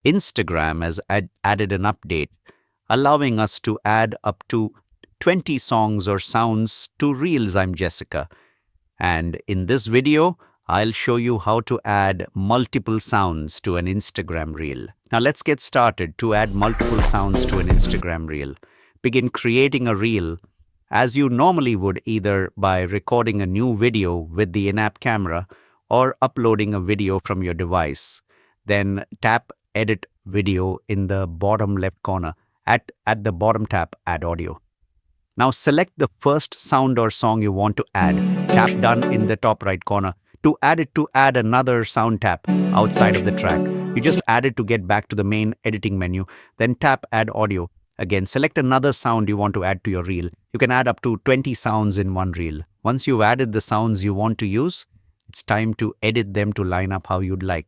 Instagram has added an update allowing us to add up to 20 songs or sounds to Reels. I'm Jessica, and in this video, I'll show you how to add multiple sounds to an Instagram Reel. Now let's get started. To add multiple sounds to an Instagram Reel, begin creating a Reel as you normally would, either by recording a new video with the in-app camera or uploading a video from your device. Then tap Edit Video in the bottom left corner. At the bottom, tap Add Audio. Now select the first sound or song you want to add. Tap Done in the top right corner. To add another sound, tap outside of the track. You just add it to get back to the main editing menu. Then tap Add Audio. Again, select another sound you want to add to your reel. You can add up to 20 sounds in one reel. Once you've added the sounds you want to use, it's time to edit them to line up how you'd like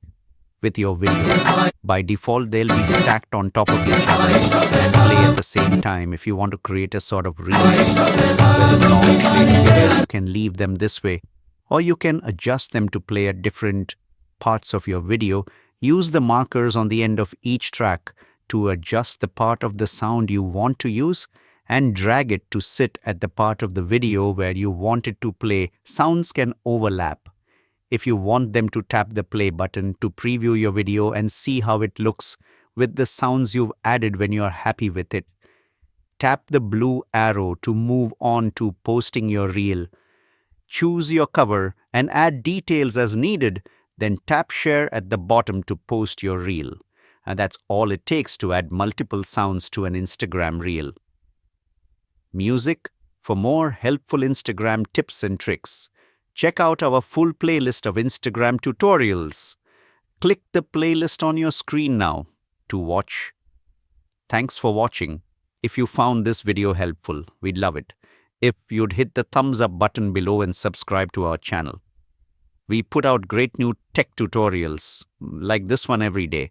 with your video. By default, they'll be stacked on top of each other and play at the same time. If you want to create a sort of remix where the songs play together, you can leave them this way, or you can adjust them to play at different parts of your video. Use the markers on the end of each track to adjust the part of the sound you want to use and drag it to sit at the part of the video where you want it to play. Sounds can overlap. If you want them to, tap the play button to preview your video and see how it looks with the sounds you've added. When you are happy with it, tap the blue arrow to move on to posting your reel. Choose your cover and add details as needed. Then tap Share at the bottom to post your reel. And that's all it takes to add multiple sounds to an Instagram Reel. Music. For more helpful Instagram tips and tricks, check out our full playlist of Instagram tutorials. Click the playlist on your screen now to watch. Thanks for watching. If you found this video helpful, we'd love it if you'd hit the thumbs up button below and subscribe to our channel. We put out great new tech tutorials like this one every day.